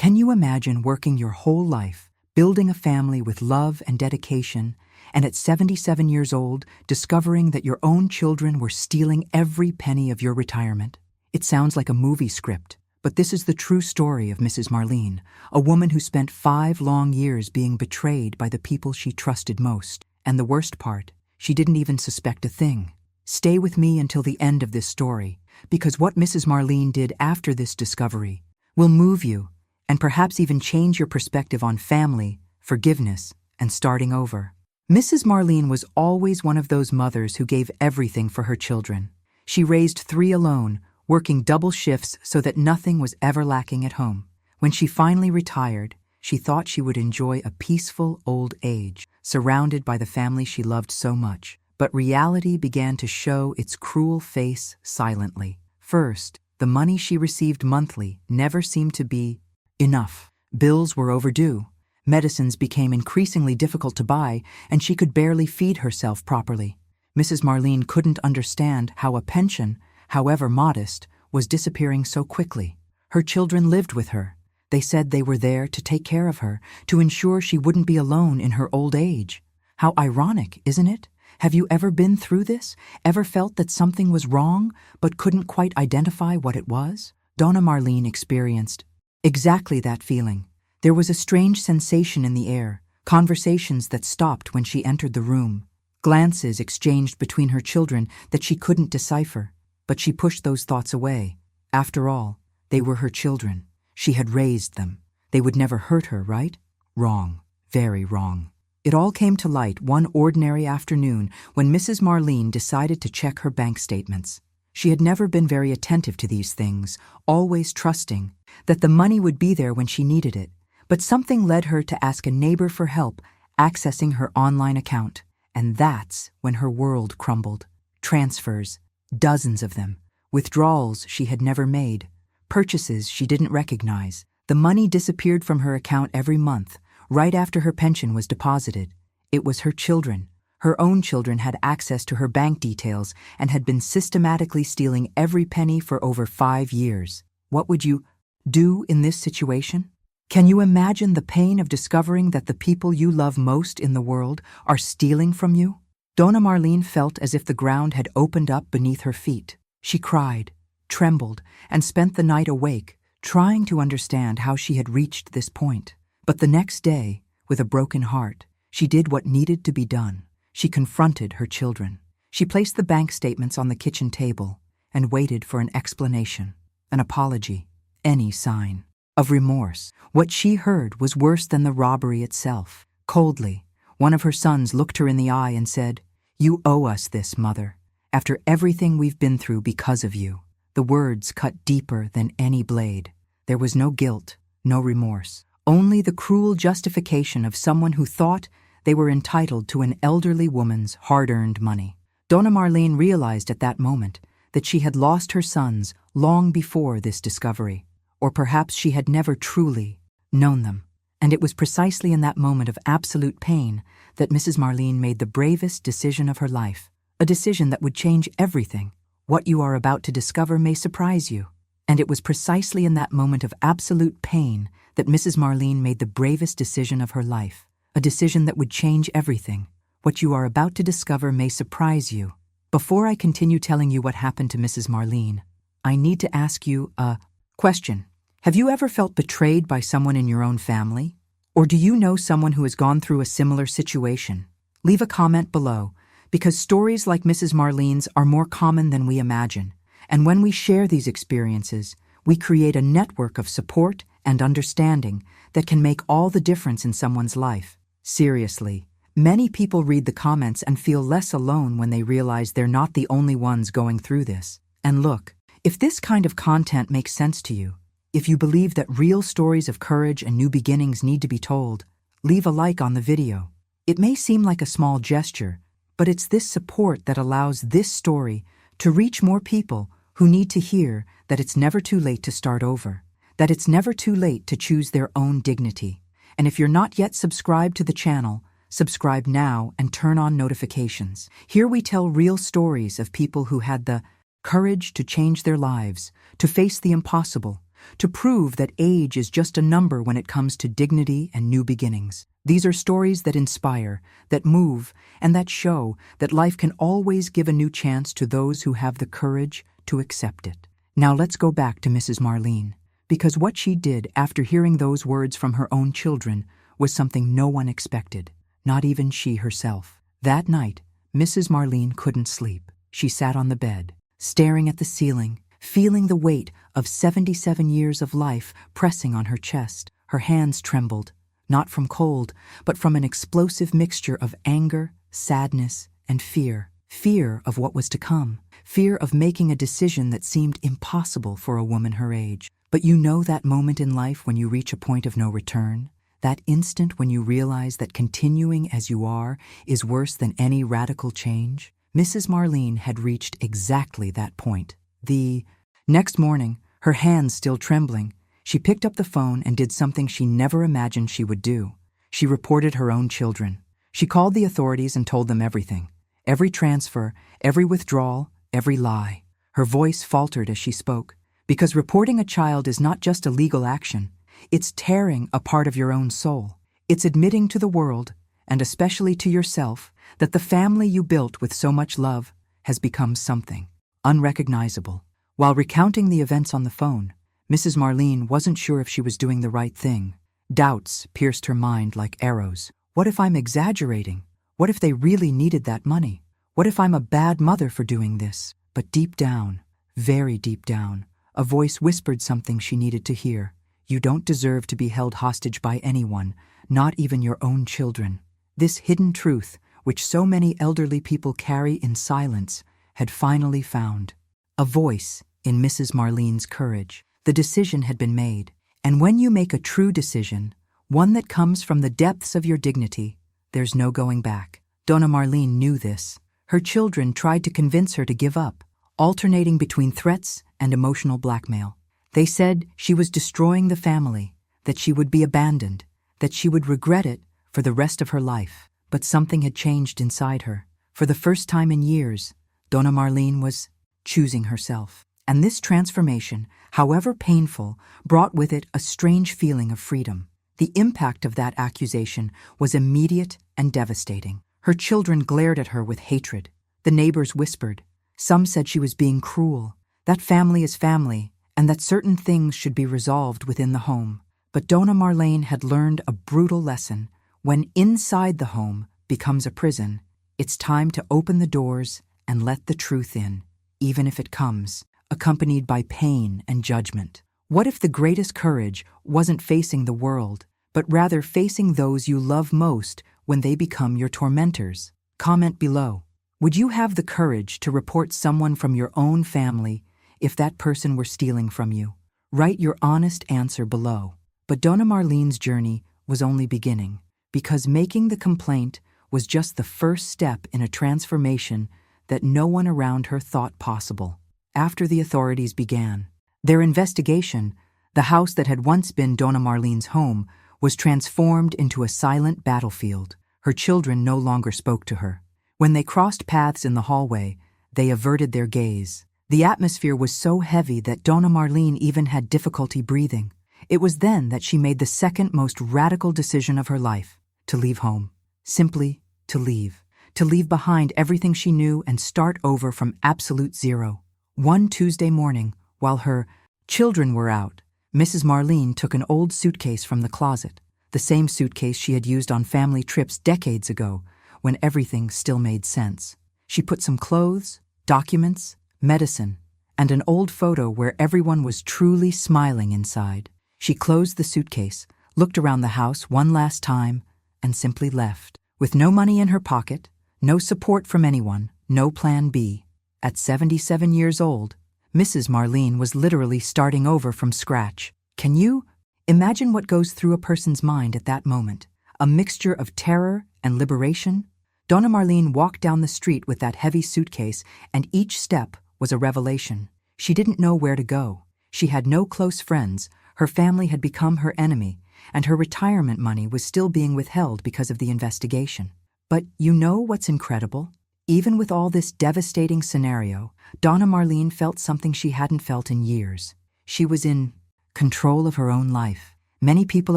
Can you imagine working your whole life, building a family with love and dedication, and at 77 years old, discovering that your own children were stealing every penny of your retirement? It sounds like a movie script, but this is the true story of Mrs. Marlene, a woman who spent 5 long years being betrayed by the people she trusted most. And the worst part, she didn't even suspect a thing. Stay with me until the end of this story, because what Mrs. Marlene did after this discovery will move you and perhaps even change your perspective on family, forgiveness, and starting over. Mrs. Marlene was always one of those mothers who gave everything for her children. She raised 3 alone, working double shifts so that nothing was ever lacking at home. When she finally retired, she thought she would enjoy a peaceful old age, surrounded by the family she loved so much. But reality began to show its cruel face silently. First, the money she received monthly never seemed to be enough. Bills were overdue. Medicines became increasingly difficult to buy, and she could barely feed herself properly. Mrs. Marlene couldn't understand how a pension, however modest, was disappearing so quickly. Her children lived with her. They said they were there to take care of her, to ensure she wouldn't be alone in her old age. How ironic, isn't it? Have you ever been through this? Ever felt that something was wrong, but couldn't quite identify what it was? Donna Marlene experienced exactly that feeling. There was a strange sensation in the air, conversations that stopped when she entered the room, glances exchanged between her children that she couldn't decipher. But she pushed those thoughts away. After all, they were her children. She had raised them. They would never hurt her, right? Wrong. Very wrong. It all came to light one ordinary afternoon when Mrs. Marlene decided to check her bank statements. She had never been very attentive to these things, always trusting that the money would be there when she needed it. But something led her to ask a neighbor for help accessing her online account. And that's when her world crumbled. Transfers, dozens of them. Withdrawals she had never made. Purchases she didn't recognize. The money disappeared from her account every month, right after her pension was deposited. It was her children. Her own children had access to her bank details and had been systematically stealing every penny for over 5 years. What would you do in this situation? Can you imagine the pain of discovering that the people you love most in the world are stealing from you? Donna Marlene felt as if the ground had opened up beneath her feet. She cried, trembled, and spent the night awake, trying to understand how she had reached this point. But the next day, with a broken heart, she did what needed to be done. She confronted her children. She placed the bank statements on the kitchen table and waited for an explanation, an apology, any sign of remorse. What she heard was worse than the robbery itself. Coldly, one of her sons looked her in the eye and said, "You owe us this, Mother, after everything we've been through because of you." The words cut deeper than any blade. There was no guilt, no remorse, only the cruel justification of someone who thought they were entitled to an elderly woman's hard-earned money. Donna Marlene realized at that moment that she had lost her sons long before this discovery, or perhaps she had never truly known them. And it was precisely in that moment of absolute pain that Mrs. Marlene made the bravest decision of her life, a decision that would change everything. What you are about to discover may surprise you. And it was precisely in that moment of absolute pain that Mrs. Marlene made the bravest decision of her life, a decision that would change everything. What you are about to discover may surprise you. Before I continue telling you what happened to Mrs. Marlene, I need to ask you a question. Have you ever felt betrayed by someone in your own family? Or do you know someone who has gone through a similar situation? Leave a comment below, because stories like Mrs. Marlene's are more common than we imagine. And when we share these experiences, we create a network of support and understanding that can make all the difference in someone's life. Seriously, many people read the comments and feel less alone when they realize they're not the only ones going through this. And look, if this kind of content makes sense to you, if you believe that real stories of courage and new beginnings need to be told, leave a like on the video. It may seem like a small gesture, but it's this support that allows this story to reach more people who need to hear that it's never too late to start over, that it's never too late to choose their own dignity. And if you're not yet subscribed to the channel, subscribe now and turn on notifications. Here we tell real stories of people who had the courage to change their lives, to face the impossible, to prove that age is just a number when it comes to dignity and new beginnings. These are stories that inspire, that move, and that show that life can always give a new chance to those who have the courage to accept it. Now let's go back to Mrs. Marlene, because what she did after hearing those words from her own children was something no one expected, not even she herself. That night, Mrs. Marlene couldn't sleep. She sat on the bed, staring at the ceiling, feeling the weight of 77 years of life pressing on her chest. Her hands trembled, not from cold, but from an explosive mixture of anger, sadness, and fear. Fear of what was to come. Fear of making a decision that seemed impossible for a woman her age. But you know that moment in life when you reach a point of no return? That instant when you realize that continuing as you are is worse than any radical change? Mrs. Marlene had reached exactly that point. The next morning, her hands still trembling, she picked up the phone and did something she never imagined she would do. She reported her own children. She called the authorities and told them everything. Every transfer, every withdrawal, every lie. Her voice faltered as she spoke, because reporting a child is not just a legal action. It's tearing a part of your own soul. It's admitting to the world, and especially to yourself, that the family you built with so much love has become something unrecognizable. While recounting the events on the phone, Mrs. Marlene wasn't sure if she was doing the right thing. Doubts pierced her mind like arrows. What if I'm exaggerating? What if they really needed that money? What if I'm a bad mother for doing this? But deep down, very deep down, a voice whispered something she needed to hear. You don't deserve to be held hostage by anyone, not even your own children. This hidden truth, which so many elderly people carry in silence, had finally found a voice in Mrs. Marlene's courage. The decision had been made, and when you make a true decision, one that comes from the depths of your dignity, there's no going back. Donna Marlene knew this. Her children tried to convince her to give up, alternating between threats and emotional blackmail. They said she was destroying the family, that she would be abandoned, that she would regret it for the rest of her life. But something had changed inside her. For the first time in years, Donna Marlene was choosing herself. And this transformation, however painful, brought with it a strange feeling of freedom. The impact of that accusation was immediate and devastating. Her children glared at her with hatred. The neighbors whispered. Some said she was being cruel, that family is family, and that certain things should be resolved within the home. But Donna Marlene had learned a brutal lesson. When inside the home becomes a prison, it's time to open the doors and let the truth in, even if it comes accompanied by pain and judgment. What if the greatest courage wasn't facing the world, but rather facing those you love most when they become your tormentors? Comment below. Would you have the courage to report someone from your own family if that person were stealing from you? Write your honest answer below. But Donna Marlene's journey was only beginning, because making the complaint was just the first step in a transformation that no one around her thought possible. After the authorities began their investigation, the house that had once been Donna Marlene's home was transformed into a silent battlefield. Her children no longer spoke to her. When they crossed paths in the hallway, they averted their gaze. The atmosphere was so heavy that Donna Marlene even had difficulty breathing. It was then that she made the second most radical decision of her life: to leave home. Simply to leave. To leave behind everything she knew and start over from absolute zero. One Tuesday morning, while her children were out, Mrs. Marlene took an old suitcase from the closet, the same suitcase she had used on family trips decades ago, when everything still made sense. She put some clothes, documents, medicine, and an old photo where everyone was truly smiling inside. She closed the suitcase, looked around the house one last time, and simply left. With no money in her pocket, no support from anyone, no plan B. At 77 years old, Mrs. Marlene was literally starting over from scratch. Can you imagine what goes through a person's mind at that moment? A mixture of terror and liberation? Donna Marlene walked down the street with that heavy suitcase, and each step was a revelation. She didn't know where to go. She had no close friends, her family had become her enemy, and her retirement money was still being withheld because of the investigation. But you know what's incredible? Even with all this devastating scenario, Donna Marlene felt something she hadn't felt in years. She was in control of her own life. Many people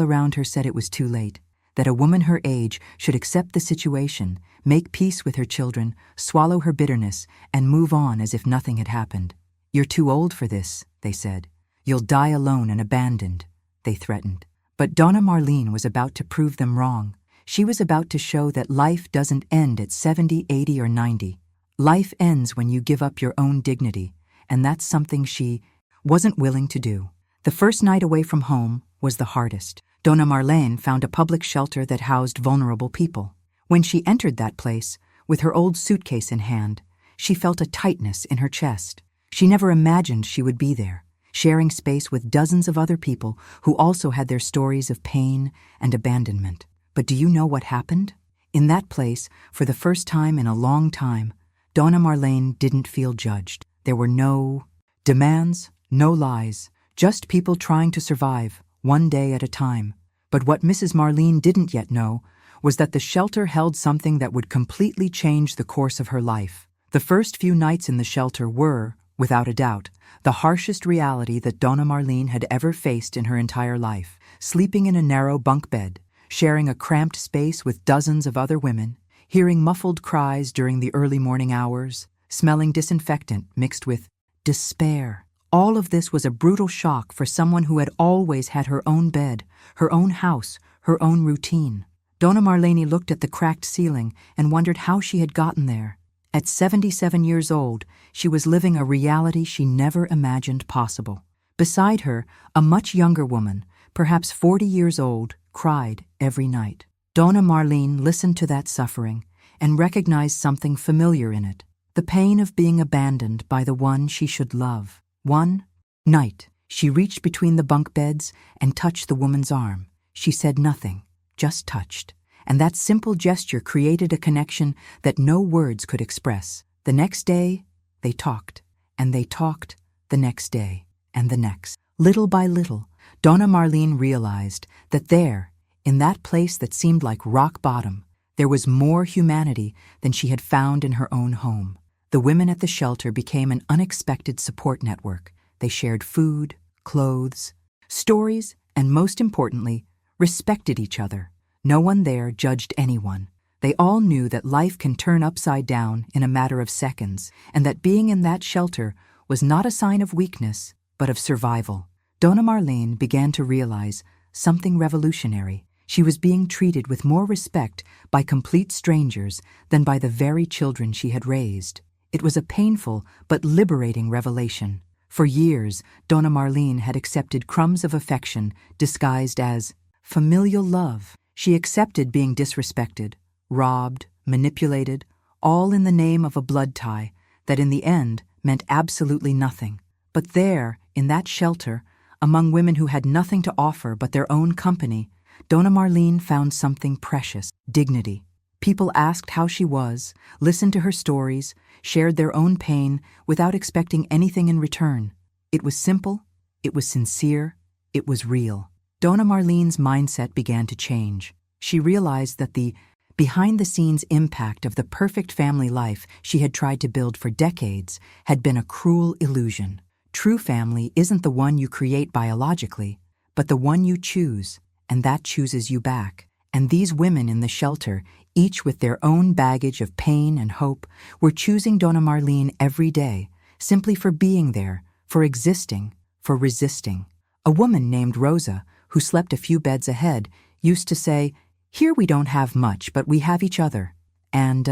around her said it was too late, that a woman her age should accept the situation, make peace with her children, swallow her bitterness, and move on as if nothing had happened. "You're too old for this," they said. "You'll die alone and abandoned," they threatened. But Donna Marlene was about to prove them wrong. She was about to show that life doesn't end at 70, 80, or 90. Life ends when you give up your own dignity, and that's something she wasn't willing to do. The first night away from home was the hardest. Donna Marlene found a public shelter that housed vulnerable people. When she entered that place, with her old suitcase in hand, she felt a tightness in her chest. She never imagined she would be there, sharing space with dozens of other people who also had their stories of pain and abandonment. But do you know what happened? In that place, for the first time in a long time, Donna Marlene didn't feel judged. There were no demands, no lies, just people trying to survive, one day at a time. But what Mrs. Marlene didn't yet know was that the shelter held something that would completely change the course of her life. The first few nights in the shelter were, without a doubt, the harshest reality that Donna Marlene had ever faced in her entire life. Sleeping in a narrow bunk bed, sharing a cramped space with dozens of other women, hearing muffled cries during the early morning hours, smelling disinfectant mixed with despair. All of this was a brutal shock for someone who had always had her own bed, her own house, her own routine. Donna Marlene looked at the cracked ceiling and wondered how she had gotten there. At 77 years old, she was living a reality she never imagined possible. Beside her, a much younger woman, perhaps 40 years old, cried every night. Donna Marlene listened to that suffering and recognized something familiar in it, the pain of being abandoned by the one she should love. One night, she reached between the bunk beds and touched the woman's arm. She said nothing, just touched. And that simple gesture created a connection that no words could express. The next day, they talked, and they talked the next day, and the next. Little by little, Donna Marlene realized that there, in that place that seemed like rock bottom, there was more humanity than she had found in her own home. The women at the shelter became an unexpected support network. They shared food, clothes, stories, and most importantly, respected each other. No one there judged anyone. They all knew that life can turn upside down in a matter of seconds, and that being in that shelter was not a sign of weakness, but of survival. Donna Marlene began to realize something revolutionary. She was being treated with more respect by complete strangers than by the very children she had raised. It was a painful but liberating revelation. For years, Donna Marlene had accepted crumbs of affection disguised as familial love. She accepted being disrespected, robbed, manipulated, all in the name of a blood tie that in the end meant absolutely nothing. But there, in that shelter, among women who had nothing to offer but their own company, Donna Marlene found something precious: dignity. People asked how she was, listened to her stories, shared their own pain without expecting anything in return. It was simple, it was sincere, it was real. Donna Marlene's mindset began to change. She realized that the behind-the-scenes impact of the perfect family life she had tried to build for decades had been a cruel illusion. True family isn't the one you create biologically, but the one you choose, and that chooses you back. And these women in the shelter, each with their own baggage of pain and hope, were choosing Donna Marlene every day, simply for being there, for existing, for resisting. A woman named Rosa, who slept a few beds ahead, used to say, "Here we don't have much, but we have each other. And,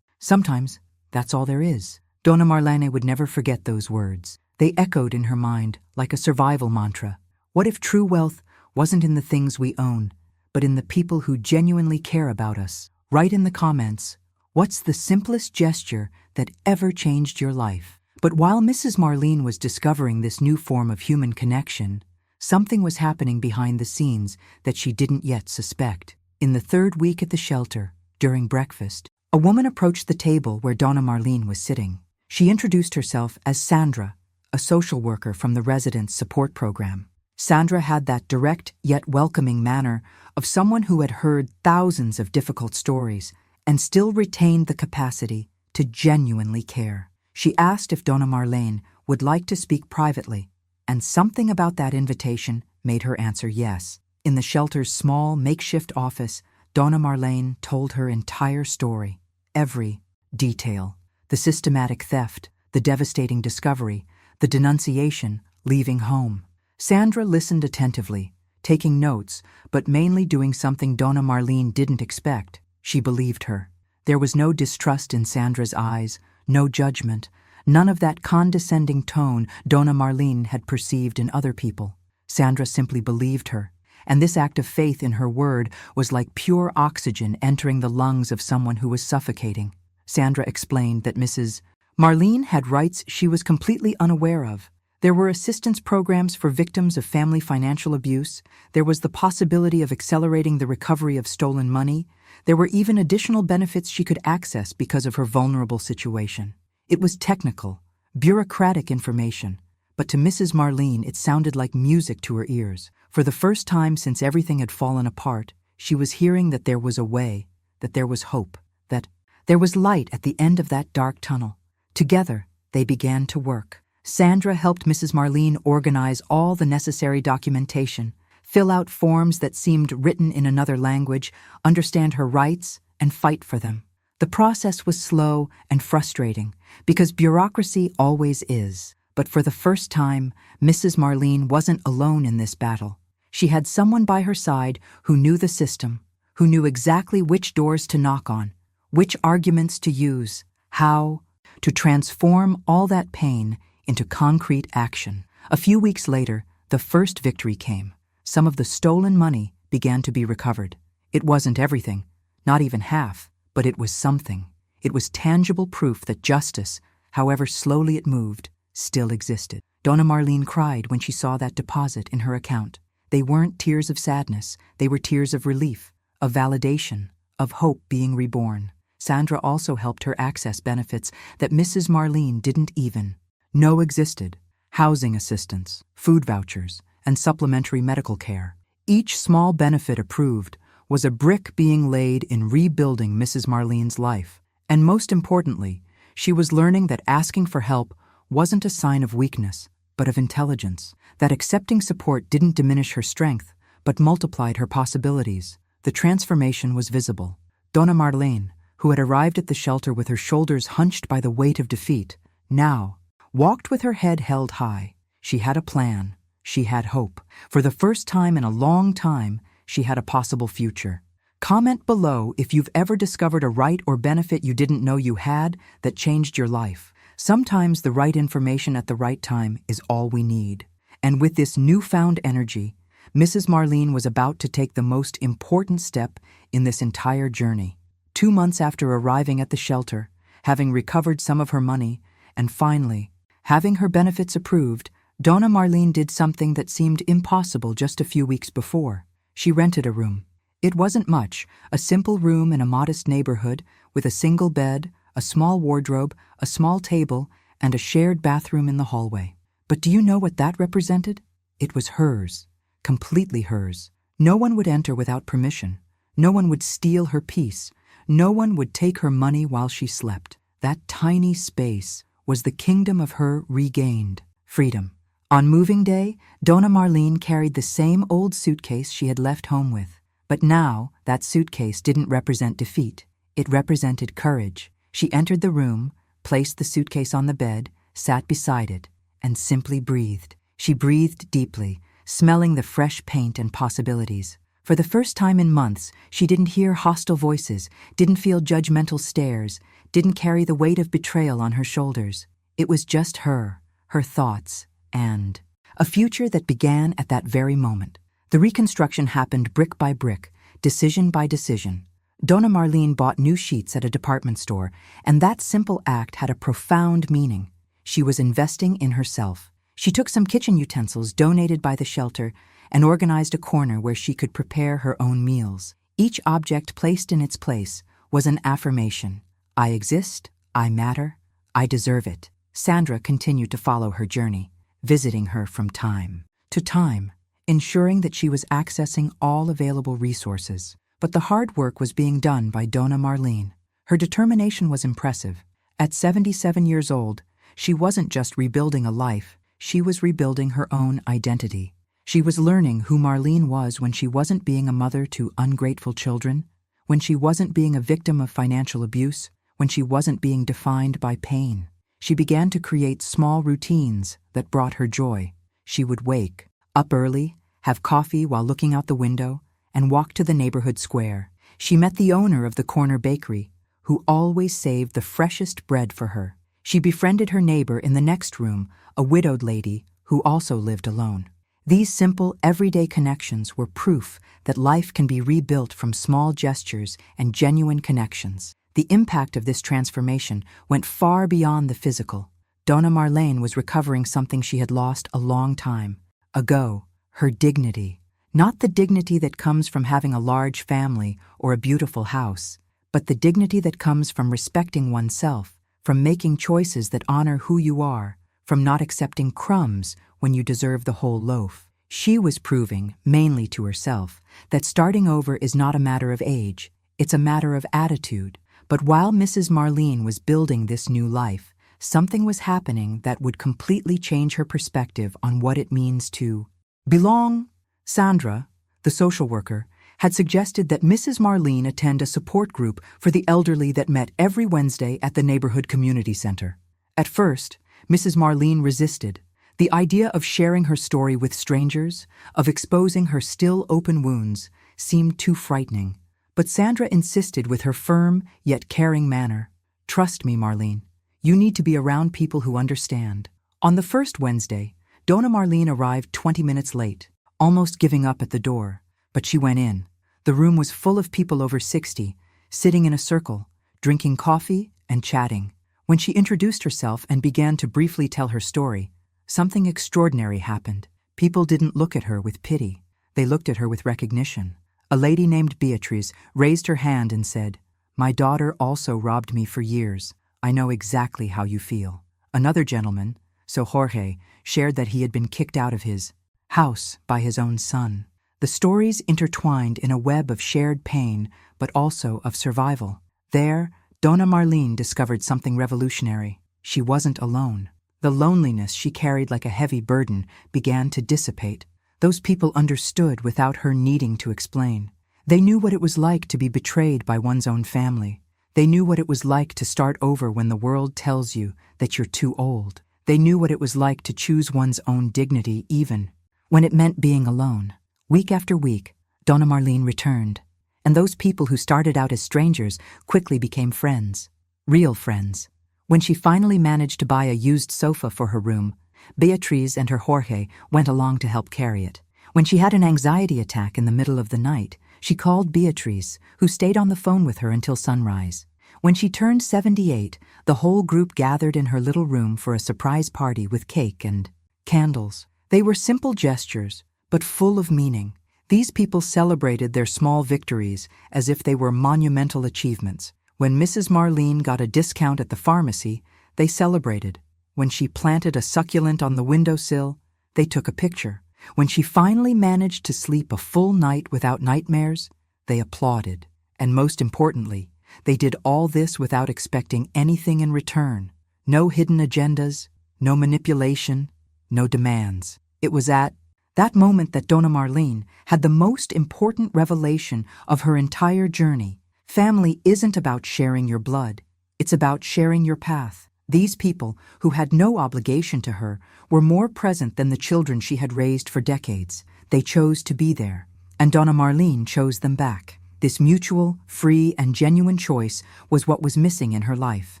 sometimes that's all there is." Donna Marlene would never forget those words. They echoed in her mind like a survival mantra. What if true wealth wasn't in the things we own, but in the people who genuinely care about us? Write in the comments, what's the simplest gesture that ever changed your life? But while Mrs. Marlene was discovering this new form of human connection, something was happening behind the scenes that she didn't yet suspect. In the third week at the shelter, during breakfast, a woman approached the table where Donna Marlene was sitting. She introduced herself as Sandra, a social worker from the residents' support program. Sandra had that direct yet welcoming manner of someone who had heard thousands of difficult stories and still retained the capacity to genuinely care. She asked if Donna Marlene would like to speak privately, And something about that invitation made her answer yes. In the shelter's small, makeshift office, Donna Marlene told her entire story. Every detail. The systematic theft, the devastating discovery, the denunciation, leaving home. Sandra listened attentively, taking notes, but mainly doing something Donna Marlene didn't expect. She believed her. There was no distrust in Sandra's eyes, no judgment, none of that condescending tone Donna Marlene had perceived in other people. Sandra simply believed her, and this act of faith in her word was like pure oxygen entering the lungs of someone who was suffocating. Sandra explained that Mrs. Marlene had rights she was completely unaware of. There were assistance programs for victims of family financial abuse. There was the possibility of accelerating the recovery of stolen money. There were even additional benefits she could access because of her vulnerable situation. It was technical, bureaucratic information, but to Mrs. Marlene it sounded like music to her ears. For the first time since everything had fallen apart, she was hearing that there was a way, that there was hope, that there was light at the end of that dark tunnel. Together, they began to work. Sandra helped Mrs. Marlene organize all the necessary documentation, fill out forms that seemed written in another language, understand her rights, and fight for them. The process was slow and frustrating, because bureaucracy always is. But for the first time, Mrs. Marlene wasn't alone in this battle. She had someone by her side who knew the system, who knew exactly which doors to knock on, which arguments to use, how to transform all that pain into concrete action. A few weeks later, the first victory came. Some of the stolen money began to be recovered. It wasn't everything, not even half, but it was something. It was tangible proof that justice, however slowly it moved, still existed. Donna Marlene cried when she saw that deposit in her account. They weren't tears of sadness, they were tears of relief, of validation, of hope being reborn. Sandra also helped her access benefits that Mrs. Marlene didn't even know existed: housing assistance, food vouchers, and supplementary medical care. Each small benefit approved was a brick being laid in rebuilding Mrs. Marlene's life. And most importantly, she was learning that asking for help wasn't a sign of weakness, but of intelligence, that accepting support didn't diminish her strength, but multiplied her possibilities. The transformation was visible. Donna Marlene, who had arrived at the shelter with her shoulders hunched by the weight of defeat, now walked with her head held high. She had a plan. She had hope. For the first time in a long time, she had a possible future. Comment below if you've ever discovered a right or benefit you didn't know you had that changed your life. Sometimes the right information at the right time is all we need. And with this newfound energy, Mrs. Marlene was about to take the most important step in this entire journey. 2 months after arriving at the shelter, having recovered some of her money, and finally, having her benefits approved, Donna Marlene did something that seemed impossible just a few weeks before. She rented a room. It wasn't much, a simple room in a modest neighborhood with a single bed, a small wardrobe, a small table, and a shared bathroom in the hallway. But do you know what that represented? It was hers, completely hers. No one would enter without permission. No one would steal her peace. No one would take her money while she slept. That tiny space was the kingdom of her regained freedom. On moving day, Donna Marlene carried the same old suitcase she had left home with. But now, that suitcase didn't represent defeat. It represented courage. She entered the room, placed the suitcase on the bed, sat beside it, and simply breathed. She breathed deeply, smelling the fresh paint and possibilities. For the first time in months, she didn't hear hostile voices, didn't feel judgmental stares, didn't carry the weight of betrayal on her shoulders. It was just her thoughts, and a future that began at that very moment. The reconstruction happened brick by brick, decision by decision. Donna Marlene bought new sheets at a department store, and that simple act had a profound meaning. She was investing in herself. She took some kitchen utensils donated by the shelter and organized a corner where she could prepare her own meals. Each object placed in its place was an affirmation. I exist, I matter, I deserve it. Sandra continued to follow her journey, visiting her from time to time, ensuring that she was accessing all available resources. But the hard work was being done by Donna Marlene. Her determination was impressive. At 77 years old, she wasn't just rebuilding a life, She was rebuilding her own identity. She was learning who Marlene was when she wasn't being a mother to ungrateful children, when she wasn't being a victim of financial abuse, when she wasn't being defined by pain. She began to create small routines that brought her joy. She would wake up early, have coffee while looking out the window, and walk to the neighborhood square. She met the owner of the corner bakery, who always saved the freshest bread for her. She befriended her neighbor in the next room, a widowed lady who also lived alone. These simple, everyday connections were proof that life can be rebuilt from small gestures and genuine connections. The impact of this transformation went far beyond the physical. Donna Marlene was recovering something she had lost a long time ago, her dignity. Not the dignity that comes from having a large family or a beautiful house, but the dignity that comes from respecting oneself, from making choices that honor who you are, from not accepting crumbs when you deserve the whole loaf. She was proving, mainly to herself, that starting over is not a matter of age, it's a matter of attitude. But while Mrs. Marlene was building this new life, something was happening that would completely change her perspective on what it means to belong. Sandra, the social worker, had suggested that Mrs. Marlene attend a support group for the elderly that met every Wednesday at the neighborhood community center. At first, Mrs. Marlene resisted. The idea of sharing her story with strangers, of exposing her still open wounds, seemed too frightening. But Sandra insisted with her firm yet caring manner. "Trust me, Marlene. You need to be around people who understand." On the first Wednesday, Donna Marlene arrived 20 minutes late, almost giving up at the door. But she went in. The room was full of people over 60, sitting in a circle, drinking coffee and chatting. When she introduced herself and began to briefly tell her story, something extraordinary happened. People didn't look at her with pity. They looked at her with recognition. A lady named Beatrice raised her hand and said, "My daughter also robbed me for years. I know exactly how you feel." Another gentleman, so Jorge, shared that he had been kicked out of his house by his own son. The stories intertwined in a web of shared pain, but also of survival. There, Donna Marlene discovered something revolutionary. She wasn't alone. The loneliness she carried like a heavy burden began to dissipate. Those people understood without her needing to explain. They knew what it was like to be betrayed by one's own family. They knew what it was like to start over when the world tells you that you're too old. They knew what it was like to choose one's own dignity even when it meant being alone. Week after week, Donna Marlene returned, and those people who started out as strangers quickly became friends. Real friends. When she finally managed to buy a used sofa for her room, Beatriz and her Jorge went along to help carry it. When she had an anxiety attack in the middle of the night, she called Beatriz, who stayed on the phone with her until sunrise. When she turned 78, the whole group gathered in her little room for a surprise party with cake and candles. They were simple gestures, but full of meaning. These people celebrated their small victories as if they were monumental achievements. When Mrs. Marlene got a discount at the pharmacy, they celebrated. When she planted a succulent on the windowsill, they took a picture. When she finally managed to sleep a full night without nightmares, they applauded. And most importantly, they did all this without expecting anything in return. No hidden agendas, no manipulation, no demands. It was at that moment that Donna Marlene had the most important revelation of her entire journey. Family isn't about sharing your blood. It's about sharing your path. These people, who had no obligation to her, were more present than the children she had raised for decades. They chose to be there, and Donna Marlene chose them back. This mutual, free, and genuine choice was what was missing in her life.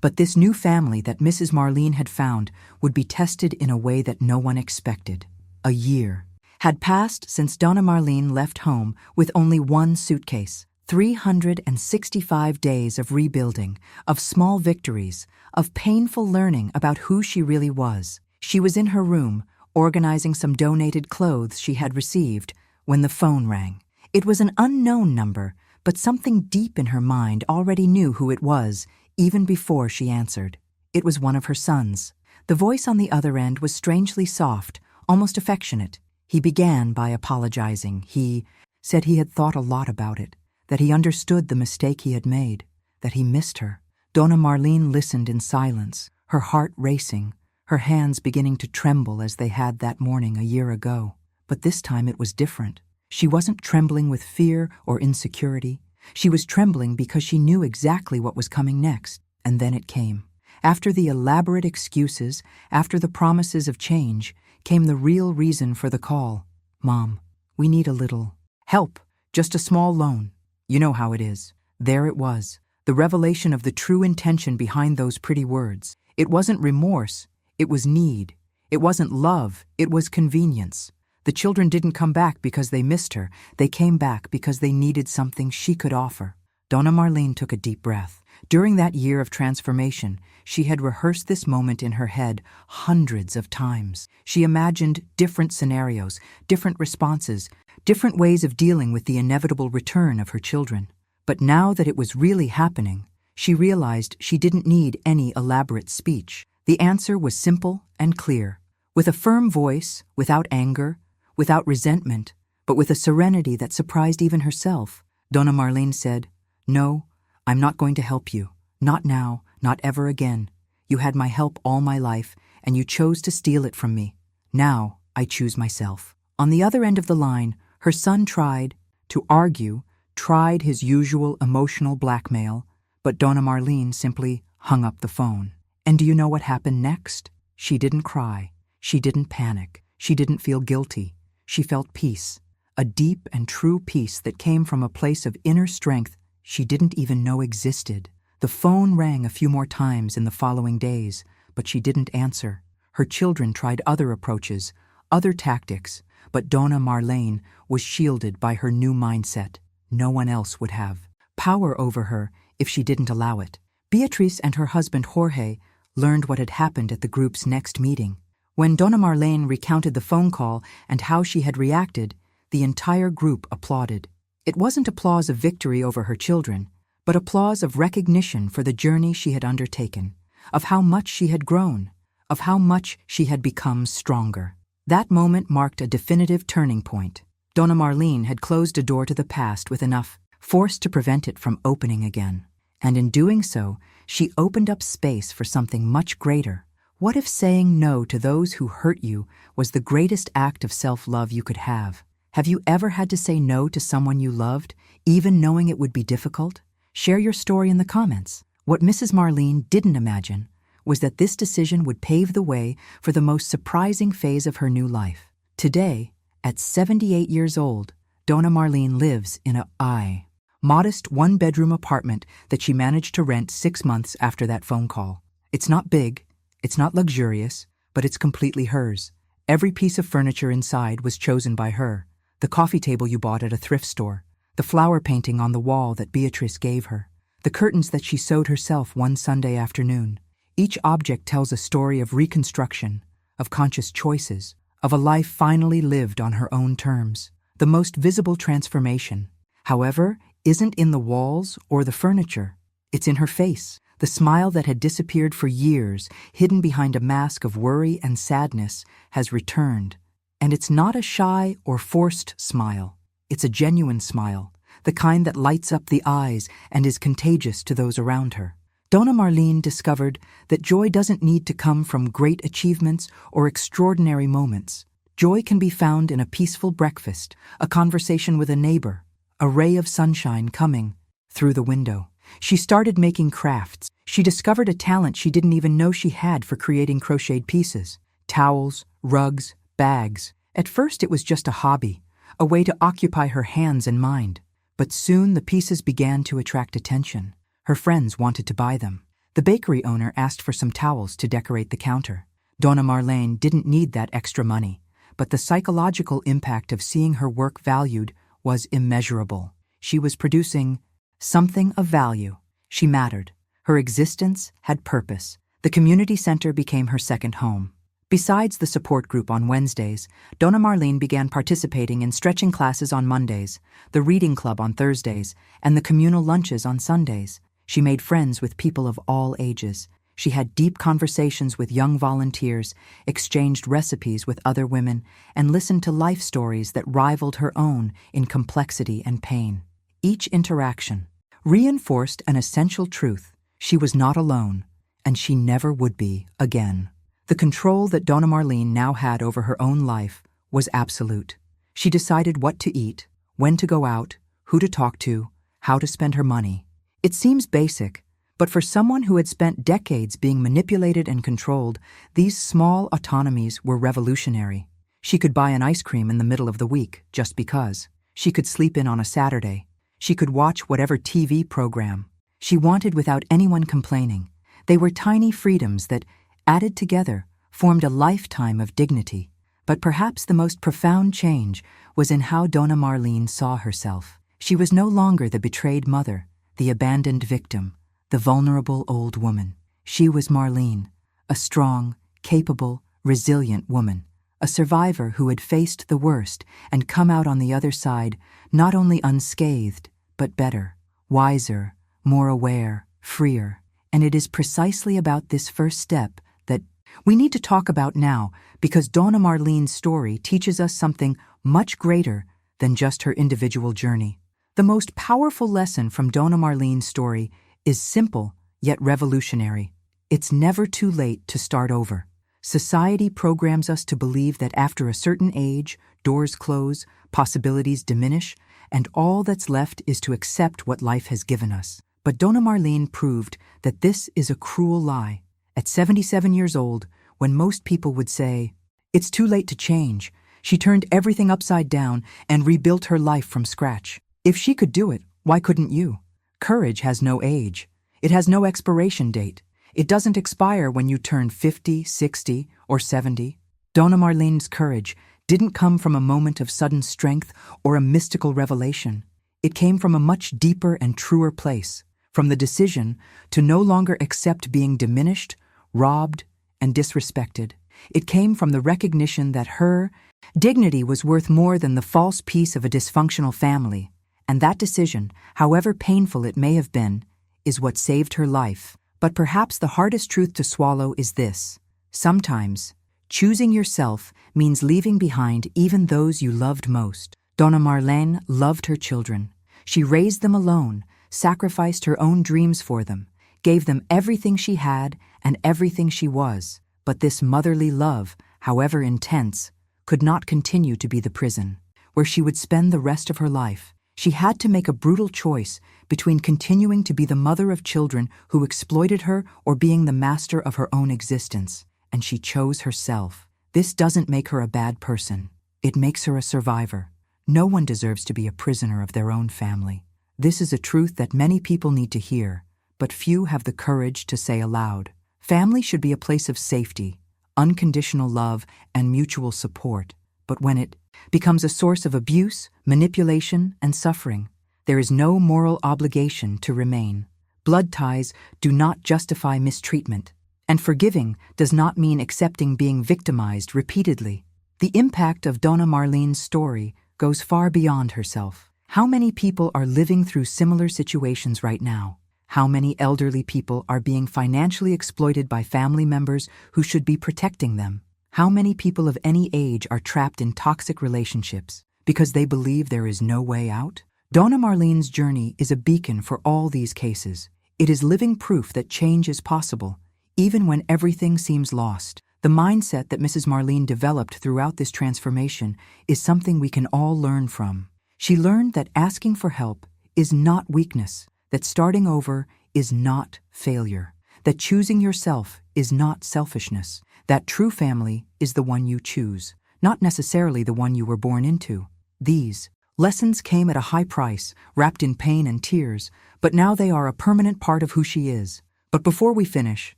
But this new family that Mrs. Marlene had found would be tested in a way that no one expected. A year had passed since Donna Marlene left home with only one suitcase. 365 days of rebuilding, of small victories, of painful learning about who she really was. She was in her room, organizing some donated clothes she had received, when the phone rang. It was an unknown number, but something deep in her mind already knew who it was, even before she answered. It was one of her sons. The voice on the other end was strangely soft, almost affectionate. He began by apologizing. He said he had thought a lot about it, that he understood the mistake he had made, that he missed her. Donna Marlene listened in silence, her heart racing, her hands beginning to tremble as they had that morning a year ago. But this time it was different. She wasn't trembling with fear or insecurity. She was trembling because she knew exactly what was coming next. And then it came. After the elaborate excuses, after the promises of change, came the real reason for the call. "Mom, we need a little help, just a small loan." You know how it is. There it was, the revelation of the true intention behind those pretty words. It wasn't remorse, it was need. It wasn't love, it was convenience. The children didn't come back because they missed her. They came back because they needed something she could offer. Donna Marlene took a deep breath. During that year of transformation, she had rehearsed this moment in her head hundreds of times. She imagined different scenarios, different responses, different ways of dealing with the inevitable return of her children. But now that it was really happening, she realized she didn't need any elaborate speech. The answer was simple and clear. With a firm voice, without anger, without resentment, but with a serenity that surprised even herself, Donna Marlene said, "No, I'm not going to help you. Not now, not ever again. You had my help all my life, and you chose to steal it from me. Now, I choose myself." On the other end of the line, her son tried to argue, tried his usual emotional blackmail, but Donna Marlene simply hung up the phone. And do you know what happened next? She didn't cry. She didn't panic. She didn't feel guilty. She felt peace, a deep and true peace that came from a place of inner strength she didn't even know existed. The phone rang a few more times in the following days, but she didn't answer. Her children tried other approaches, other tactics, but Donna Marlene was shielded by her new mindset. No one else would have power over her if she didn't allow it. Beatrice and her husband Jorge learned what had happened at the group's next meeting. When Donna Marlene recounted the phone call and how she had reacted, the entire group applauded. It wasn't applause of victory over her children, but applause of recognition for the journey she had undertaken, of how much she had grown, of how much she had become stronger. That moment marked a definitive turning point. Donna Marlene had closed a door to the past with enough force to prevent it from opening again. And in doing so, she opened up space for something much greater. What if saying no to those who hurt you was the greatest act of self-love you could have? Have you ever had to say no to someone you loved, even knowing it would be difficult? Share your story in the comments. What Mrs. Marlene didn't imagine was that this decision would pave the way for the most surprising phase of her new life. Today, at 78 years old, Donna Marlene lives in a modest one-bedroom apartment that she managed to rent 6 months after that phone call. It's not big, it's not luxurious, but it's completely hers. Every piece of furniture inside was chosen by her. The coffee table you bought at a thrift store, the flower painting on the wall that Beatrice gave her, the curtains that she sewed herself one Sunday afternoon. Each object tells a story of reconstruction, of conscious choices, of a life finally lived on her own terms. The most visible transformation, however, isn't in the walls or the furniture. It's in her face. The smile that had disappeared for years, hidden behind a mask of worry and sadness, has returned. And it's not a shy or forced smile. It's a genuine smile, the kind that lights up the eyes and is contagious to those around her. Donna Marlene discovered that joy doesn't need to come from great achievements or extraordinary moments. Joy can be found in a peaceful breakfast, a conversation with a neighbor, a ray of sunshine coming through the window. She started making crafts. She discovered a talent she didn't even know she had for creating crocheted pieces, towels, rugs, bags. At first it was just a hobby, a way to occupy her hands and mind. But soon the pieces began to attract attention. Her friends wanted to buy them. The bakery owner asked for some towels to decorate the counter. Donna Marlene didn't need that extra money, but the psychological impact of seeing her work valued was immeasurable. She was producing something of value. She mattered. Her existence had purpose. The community center became her second home. Besides the support group on Wednesdays, Donna Marlene began participating in stretching classes on Mondays, the reading club on Thursdays, and the communal lunches on Sundays. She made friends with people of all ages. She had deep conversations with young volunteers, exchanged recipes with other women, and listened to life stories that rivaled her own in complexity and pain. Each interaction reinforced an essential truth: she was not alone, and she never would be again. The control that Donna Marlene now had over her own life was absolute. She decided what to eat, when to go out, who to talk to, how to spend her money. It seems basic, but for someone who had spent decades being manipulated and controlled, these small autonomies were revolutionary. She could buy an ice cream in the middle of the week, just because. She could sleep in on a Saturday. She could watch whatever TV program she wanted without anyone complaining. They were tiny freedoms that, added together, formed a lifetime of dignity. But perhaps the most profound change was in how Donna Marlene saw herself. She was no longer the betrayed mother, the abandoned victim, the vulnerable old woman. She was Marlene, a strong, capable, resilient woman, a survivor who had faced the worst and come out on the other side not only unscathed, but better, wiser, more aware, freer. And it is precisely about this first step that we need to talk about now, because Donna Marlene's story teaches us something much greater than just her individual journey. The most powerful lesson from Donna Marlene's story is simple yet revolutionary. It's never too late to start over. Society programs us to believe that after a certain age, doors close, possibilities diminish, and all that's left is to accept what life has given us. But Donna Marlene proved that this is a cruel lie. At 77 years old, when most people would say, "It's too late to change," she turned everything upside down and rebuilt her life from scratch. If she could do it, why couldn't you? Courage has no age. It has no expiration date. It doesn't expire when you turn 50, 60, or 70. Donna Marlene's courage didn't come from a moment of sudden strength or a mystical revelation. It came from a much deeper and truer place, from the decision to no longer accept being diminished, robbed, and disrespected. It came from the recognition that her dignity was worth more than the false peace of a dysfunctional family. And that decision, however painful it may have been, is what saved her life. But perhaps the hardest truth to swallow is this: sometimes, choosing yourself means leaving behind even those you loved most. Donna Marlene loved her children. She raised them alone, sacrificed her own dreams for them, gave them everything she had and everything she was. But this motherly love, however intense, could not continue to be the prison where she would spend the rest of her life. She had to make a brutal choice between continuing to be the mother of children who exploited her or being the master of her own existence. And she chose herself. This doesn't make her a bad person. It makes her a survivor. No one deserves to be a prisoner of their own family. This is a truth that many people need to hear, but few have the courage to say aloud. Family should be a place of safety, unconditional love, and mutual support. But when it becomes a source of abuse, manipulation, and suffering, there is no moral obligation to remain. Blood ties do not justify mistreatment, and forgiving does not mean accepting being victimized repeatedly. The impact of Donna Marlene's story goes far beyond herself. How many people are living through similar situations right now? How many elderly people are being financially exploited by family members who should be protecting them? How many people of any age are trapped in toxic relationships because they believe there is no way out? Donna Marlene's journey is a beacon for all these cases. It is living proof that change is possible, even when everything seems lost. The mindset that Mrs. Marlene developed throughout this transformation is something we can all learn from. She learned that asking for help is not weakness, that starting over is not failure, that choosing yourself is not selfishness, that true family is the one you choose, not necessarily the one you were born into. These lessons came at a high price, wrapped in pain and tears, but now they are a permanent part of who she is. But before we finish,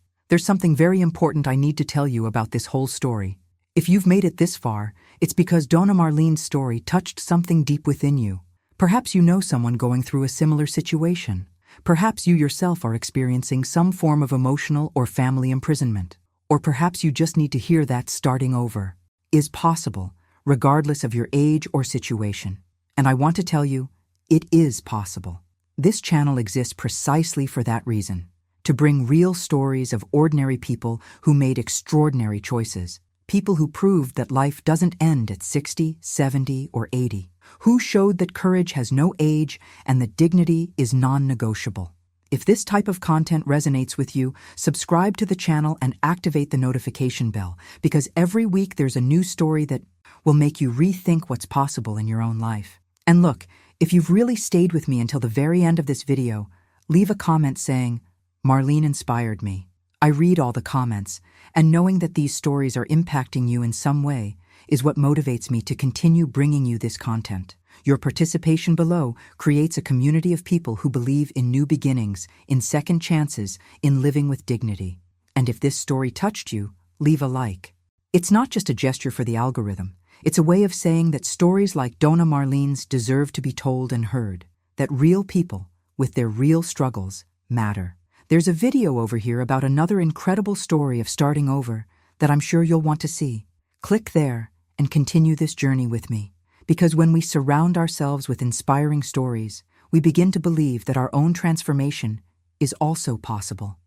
there's something very important I need to tell you about this whole story. If you've made it this far, it's because Donna Marlene's story touched something deep within you. Perhaps you know someone going through a similar situation. Perhaps you yourself are experiencing some form of emotional or family imprisonment. Or perhaps you just need to hear that starting over is possible, regardless of your age or situation. And I want to tell you, it is possible. This channel exists precisely for that reason, to bring real stories of ordinary people who made extraordinary choices, people who proved that life doesn't end at 60, 70, or 80, who showed that courage has no age and that dignity is non-negotiable. If this type of content resonates with you, subscribe to the channel and activate the notification bell, because every week there's a new story that will make you rethink what's possible in your own life. And look, if you've really stayed with me until the very end of this video, leave a comment saying, "Marlene inspired me." I read all the comments, and knowing that these stories are impacting you in some way is what motivates me to continue bringing you this content. Your participation below creates a community of people who believe in new beginnings, in second chances, in living with dignity. And if this story touched you, leave a like. It's not just a gesture for the algorithm. It's a way of saying that stories like Donna Marlene's deserve to be told and heard, that real people, with their real struggles, matter. There's a video over here about another incredible story of starting over that I'm sure you'll want to see. Click there and continue this journey with me, because when we surround ourselves with inspiring stories, we begin to believe that our own transformation is also possible.